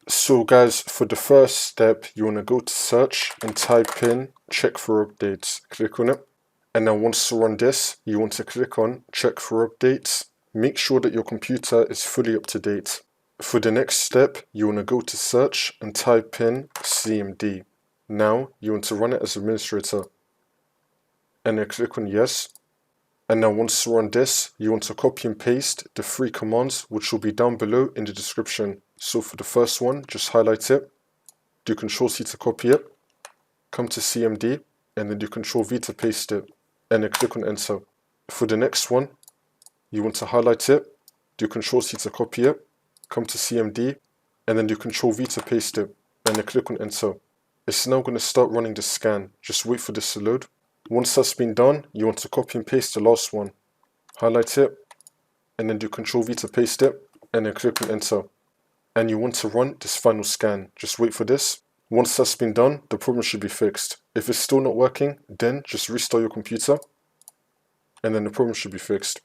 So guys, for the first step, you want to go to search and type in check for updates. Click on it. And then once you run this, you want to click on check for updates. Make sure that your computer is fully up to date. For the next step, you want to go to search and type in CMD. Now you want to run it as administrator. And then click on yes. And now once you run this, you want to copy and paste the 3 commands which will be down below in the description. So for the first one, just highlight it, do Ctrl+C to copy it, come to CMD, and then do Ctrl+V to paste it, and then click on enter. For the next one, you want to highlight it, do Ctrl+C to copy it, come to CMD, and then do Ctrl+V to paste it, and then click on enter. It's now going to start running the scan. Just wait for this to load. Once that's been done, you want to copy and paste the last one. Highlight it, and then do Ctrl+V to paste it, and then click on enter. And you want to run this final scan. Just wait for this. Once that's been done, the problem should be fixed. If it's still not working, then just restart your computer, and then the problem should be fixed.